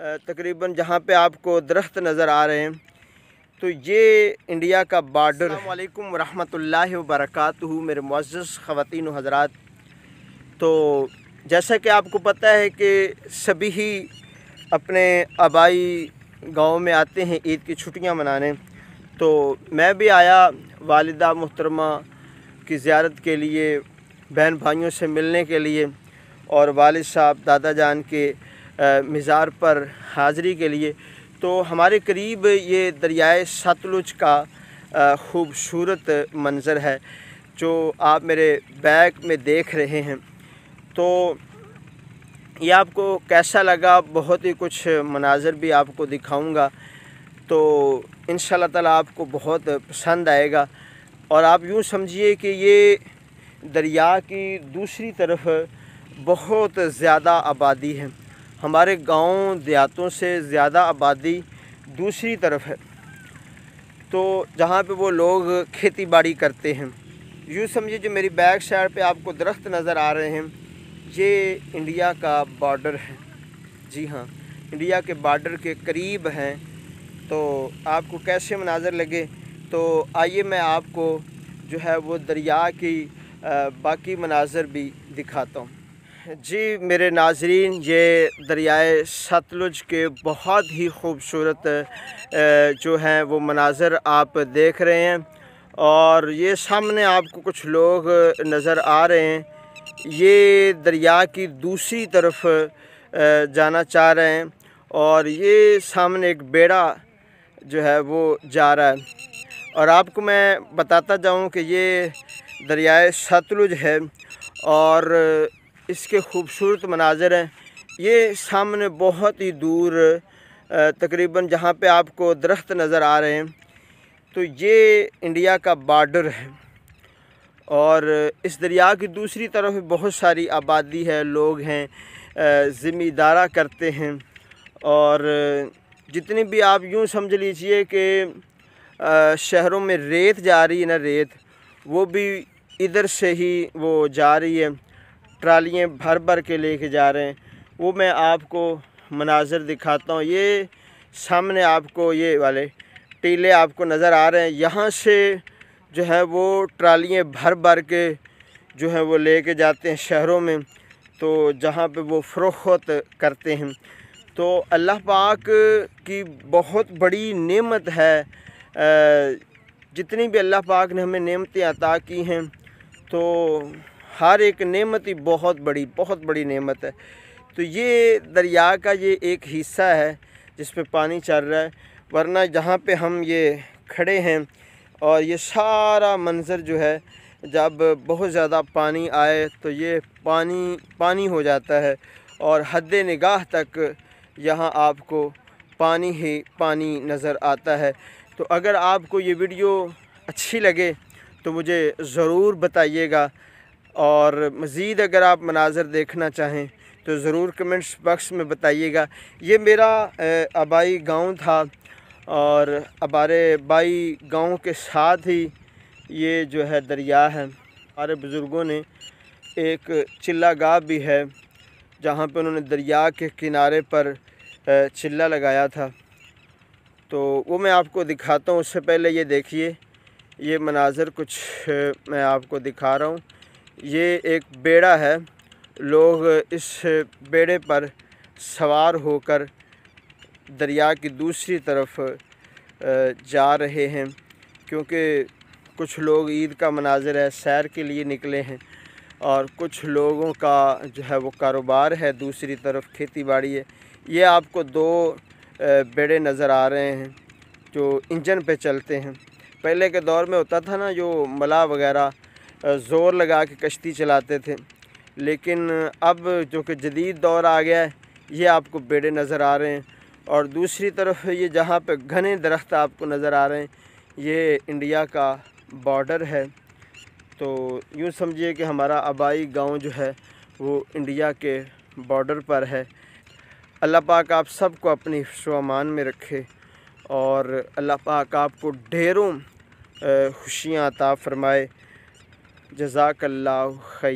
तकरीबन जहाँ पे आपको दरख्त नज़र आ रहे हैं तो ये इंडिया का बॉर्डर। अस्सलाम वालेकुम रहमतुल्लाहि व बरकातुहू मेरे मुअज़्ज़ज़ ख़वातीन व हज़रात। तो जैसा कि आपको पता है कि सभी ही अपने आबाई गांव में आते हैं ईद की छुट्टियां मनाने, तो मैं भी आया वालिदा मुहतरमा की ज़ियारत के लिए, बहन भाइयों से मिलने के लिए और वालिद साहब दादा जान के मज़ार पर हाज़री के लिए। तो हमारे करीब ये दरियाए सतलुज का ख़ूबसूरत मंज़र है जो आप मेरे बैक में देख रहे हैं। तो ये आपको कैसा लगा, बहुत ही कुछ मनाज़र भी आपको दिखाऊंगा, तो इंशाअल्लाह ताला आपको बहुत पसंद आएगा। और आप यूँ समझिए कि ये दरिया की दूसरी तरफ बहुत ज़्यादा आबादी है, हमारे गांव देहातों से ज़्यादा आबादी दूसरी तरफ है, तो जहाँ पे वो लोग खेती बाड़ी करते हैं। यूँ समझिए जो मेरी बैक साइड पे आपको दरख्त नज़र आ रहे हैं, ये इंडिया का बॉर्डर है। जी हाँ, इंडिया के बॉर्डर के करीब हैं। तो आपको कैसे मनाज़र लगे, तो आइए मैं आपको जो है वो दरिया की बाकी मनाज़र भी दिखाता हूँ। जी मेरे नाज़रीन, ये दरियाए सतलुज के बहुत ही ख़ूबसूरत जो हैं वो मनाज़र आप देख रहे हैं। और ये सामने आपको कुछ लोग नज़र आ रहे हैं, ये दरिया की दूसरी तरफ जाना चाह रहे हैं और ये सामने एक बेड़ा जो है वो जा रहा है। और आपको मैं बताता जाऊं कि ये दरियाए सतलुज है और इसके ख़ूबसूरत मनाज़र हैं। ये सामने बहुत ही दूर तकरीबन जहाँ पे आपको दरख्त नज़र आ रहे हैं, तो ये इंडिया का बॉर्डर है। और इस दरिया की दूसरी तरफ बहुत सारी आबादी है, लोग हैं, ज़मींदारा करते हैं। और जितनी भी आप यूँ समझ लीजिए कि शहरों में रेत जा रही है ना, रेत वो भी इधर से ही वो जा रही है, ट्रालियाँ भर भर के लेके जा रहे हैं। वो मैं आपको मनाज़र दिखाता हूँ। ये सामने आपको ये वाले टीले आपको नज़र आ रहे हैं, यहाँ से जो है वो ट्रालियाँ भर भर के जो है वो लेके जाते हैं शहरों में, तो जहाँ पे वो फ़रोख्त करते हैं। तो अल्लाह पाक की बहुत बड़ी नेमत है, जितनी भी अल्लाह पाक ने हमें नेमतें अता की हैं, तो हर एक नेमत ही बहुत बड़ी नेमत है। तो ये दरिया का ये एक हिस्सा है जिस पे पानी चल रहा है, वरना जहाँ पे हम ये खड़े हैं और ये सारा मंज़र जो है, जब बहुत ज़्यादा पानी आए तो ये पानी हो जाता है और हद निगाह तक यहाँ आपको पानी ही पानी नज़र आता है। तो अगर आपको ये वीडियो अच्छी लगे तो मुझे ज़रूर बताइएगा, और मज़ीद अगर आप मनाज़र देखना चाहें तो ज़रूर कमेंट्स बॉक्स में बताइएगा। ये मेरा आबाई गांव था और हमारे बाई गांव के साथ ही ये जो है दरिया है। हमारे बुज़ुर्गों ने एक चिल्ला गाह भी है जहाँ पे उन्होंने दरिया के किनारे पर चिल्ला लगाया था, तो वो मैं आपको दिखाता हूँ। उससे पहले ये देखिए, ये मनाज़र कुछ मैं आपको दिखा रहा हूँ। ये एक बेड़ा है, लोग इस बेड़े पर सवार होकर दरिया की दूसरी तरफ जा रहे हैं, क्योंकि कुछ लोग ईद का मनाज़र है, सैर के लिए निकले हैं, और कुछ लोगों का जो है वो कारोबार है, दूसरी तरफ खेती बाड़ी है। ये आपको दो बेड़े नज़र आ रहे हैं जो इंजन पे चलते हैं। पहले के दौर में होता था ना, जो मलाह वगैरह ज़ोर लगा के कश्ती चलाते थे, लेकिन अब जो कि जदीद दौर आ गया है, ये आपको बेड़े नज़र आ रहे हैं। और दूसरी तरफ ये जहाँ पे घने दरख्त आपको नज़र आ रहे हैं, ये इंडिया का बॉर्डर है। तो यूँ समझिए कि हमारा आबाई गांव जो है वो इंडिया के बॉर्डर पर है। अल्लाह पाक आप सबको अपनी हिफ्ज़ व अमान में रखे और अल्लाह पाक आपको ढेरों खुशियाँ अता फ़रमाए। जज़ाकल्लाहु खैर।